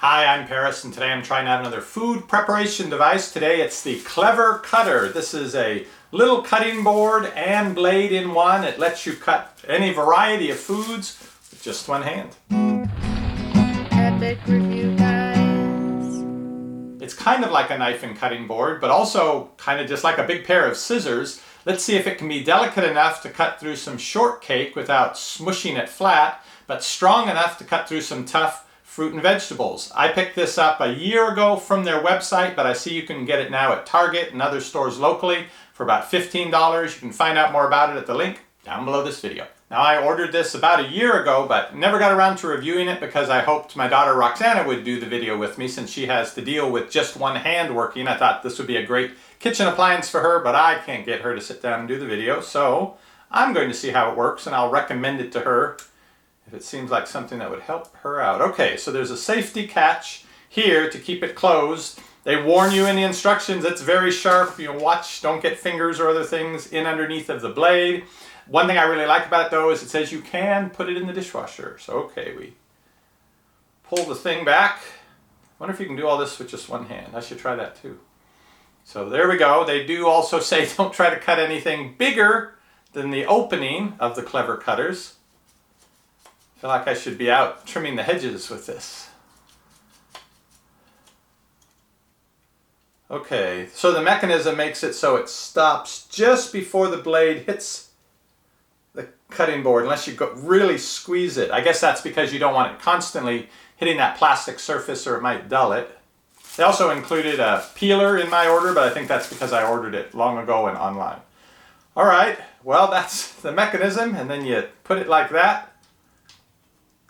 Hi, I'm Paris, and today I'm trying out another food preparation device. Today it's the Clever Cutter. This is a little cutting board and blade in one. It lets you cut any variety of foods with just one hand. Epic review, guys. It's kind of like a knife and cutting board, but also kind of just like a big pair of scissors. Let's see if it can be delicate enough to cut through some shortcake without smushing it flat, but strong enough to cut through some tough fruit and vegetables. I picked this up a year ago from their website, but I see you can get it now at Target and other stores locally for about $15. You can find out more about it at the link down below this video. Now, I ordered this about a year ago, but never got around to reviewing it because I hoped my daughter Roxana would do the video with me since she has to deal with just one hand working. I thought this would be a great kitchen appliance for her, but I can't get her to sit down and do the video, so I'm going to see how it works and I'll recommend it to her if it seems like something that would help her out. Okay, so there's a safety catch here to keep it closed. They warn you in the instructions it's very sharp. You know, watch, don't get fingers or other things in underneath of the blade. One thing I really like about it though is it says you can put it in the dishwasher. So okay, we pull the thing back. Wonder if you can do all this with just one hand. I should try that too. So there we go. They do also say don't try to cut anything bigger than the opening of the Clever Cutters. I feel like I should be out trimming the hedges with this. Okay, so the mechanism makes it so it stops just before the blade hits the cutting board, unless you really squeeze it. I guess that's because you don't want it constantly hitting that plastic surface or it might dull it. They also included a peeler in my order, but I think that's because I ordered it long ago and online. All right, well, that's the mechanism, and then you put it like that.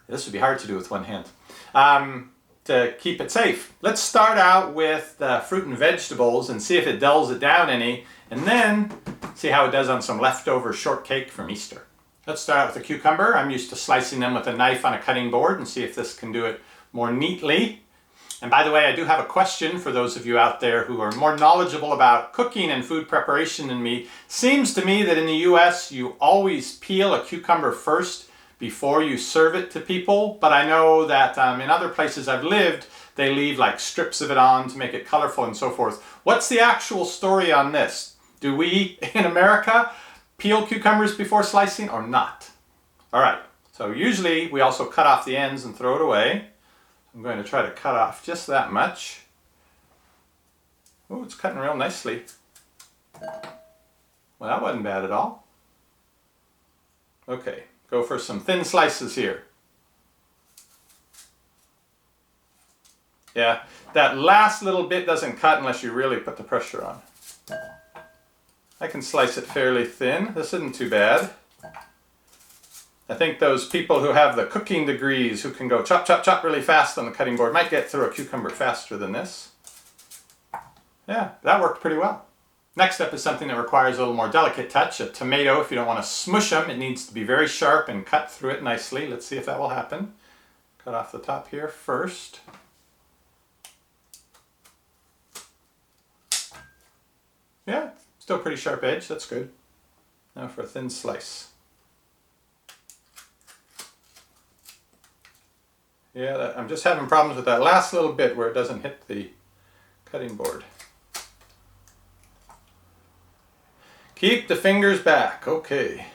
This would be hard to do with one hand. To keep it safe. Let's start out with the fruit and vegetables and see if it dulls it down any, and then see how it does on some leftover shortcake from Easter. Let's start out with the cucumber. I'm used to slicing them with a knife on a cutting board and see if this can do it more neatly. And by the way, I do have a question for those of you out there who are more knowledgeable about cooking and food preparation than me. Seems to me that in the US you always peel a cucumber first before you serve it to people, but I know that in other places I've lived, they leave like strips of it on to make it colorful and so forth. What's the actual story on this? Do we in America peel cucumbers before slicing or not? All right, so usually we also cut off the ends and throw it away. I'm going to try to cut off just that much. Oh, it's cutting real nicely. Well, that wasn't bad at all. Okay. Go for some thin slices here. Yeah, that last little bit doesn't cut unless you really put the pressure on. I can slice it fairly thin. This isn't too bad. I think those people who have the cooking degrees who can go chop, chop, chop really fast on the cutting board might get through a cucumber faster than this. Yeah, that worked pretty well. Next up is something that requires a little more delicate touch, a tomato. If you don't want to smush them, it needs to be very sharp and cut through it nicely. Let's see if that will happen. Cut off the top here first. Yeah, still pretty sharp edge, that's good. Now for a thin slice. Yeah, I'm just having problems with that last little bit where it doesn't hit the cutting board. Keep the fingers back. Okay.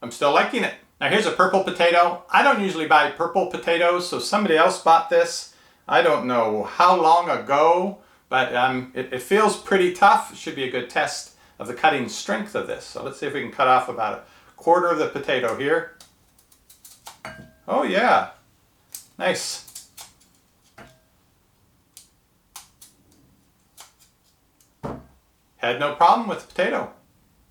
I'm still liking it. Now here's a purple potato. I don't usually buy purple potatoes, so somebody else bought this. I don't know how long ago, but it feels pretty tough. It should be a good test of the cutting strength of this. So let's see if we can cut off about a quarter of the potato here. Oh yeah, nice. Had no problem with the potato.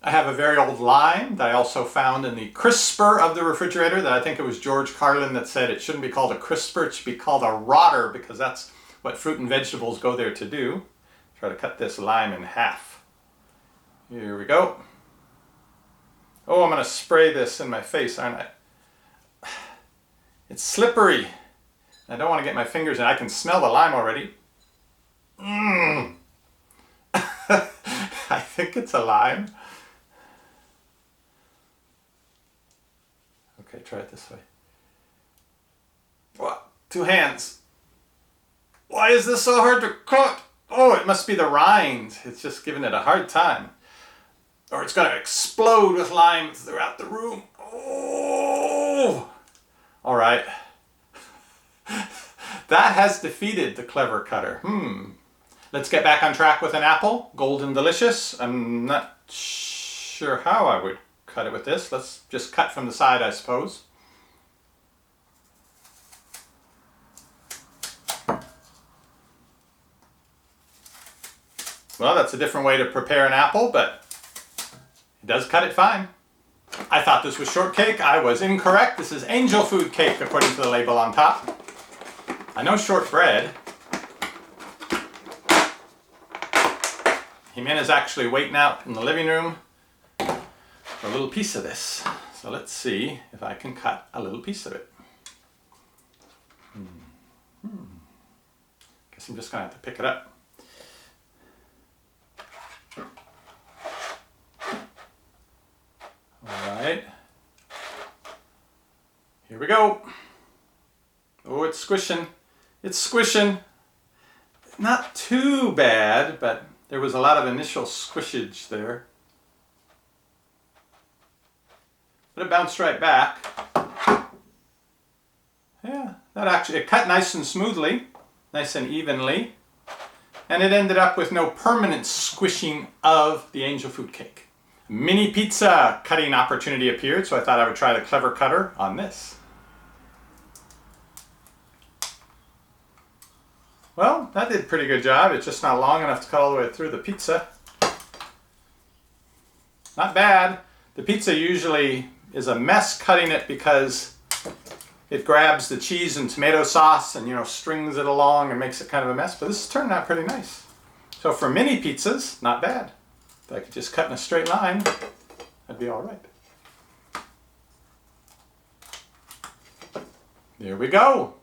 I have a very old lime that I also found in the crisper of the refrigerator that I think it was George Carlin that said it shouldn't be called a crisper, it should be called a rotter because that's what fruit and vegetables go there to do. Try to cut this lime in half. Here we go. Oh, I'm going to spray this in my face, aren't I? It's slippery. I don't want to get my fingers in. I can smell the lime already. Mmm. I think it's a lime. Okay, try it this way. 2 hands. Why is this so hard to cut? Oh, it must be the rind. It's just giving it a hard time. Or it's going to explode with lime throughout the room. Oh! All right. That has defeated the clever cutter. Let's get back on track with an apple. Golden delicious. I'm not sure how I would cut it with this. Let's just cut from the side, I suppose. Well, that's a different way to prepare an apple, but it does cut it fine. I thought this was shortcake. I was incorrect. This is angel food cake, according to the label on top. I know shortbread. Jimena's actually waiting out in the living room for a little piece of this. So let's see if I can cut a little piece of it. Guess I'm just going to have to pick it up. Alright, here we go. Oh, it's squishing. It's squishing. Not too bad, but there was a lot of initial squishage there. But it bounced right back. Yeah, that actually, it cut nice and smoothly, nice and evenly. And it ended up with no permanent squishing of the angel food cake. Mini pizza cutting opportunity appeared, so I thought I would try the clever cutter on this. Well, that did a pretty good job. It's just not long enough to cut all the way through the pizza. Not bad. The pizza usually is a mess cutting it because it grabs the cheese and tomato sauce and, you know, strings it along and makes it kind of a mess. But this is turning out pretty nice. So for mini pizzas, not bad. If I could just cut in a straight line, I'd be all right. There we go.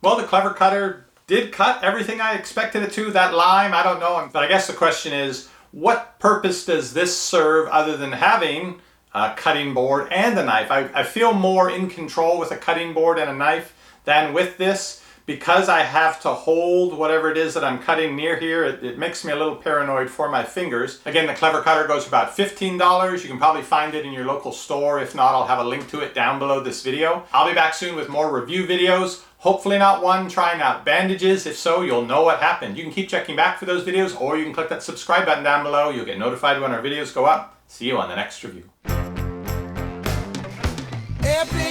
Well, the clever cutter did cut everything I expected it to. That lime, I don't know. But I guess the question is, what purpose does this serve other than having a cutting board and a knife? I feel more in control with a cutting board and a knife than with this. Because I have to hold whatever it is that I'm cutting near here, it makes me a little paranoid for my fingers. Again, the clever cutter goes for about $15. You can probably find it in your local store. If not, I'll have a link to it down below this video. I'll be back soon with more review videos. Hopefully not one trying out bandages. If so, you'll know what happened. You can keep checking back for those videos, or you can click that subscribe button down below. You'll get notified when our videos go up. See you on the next review. Epic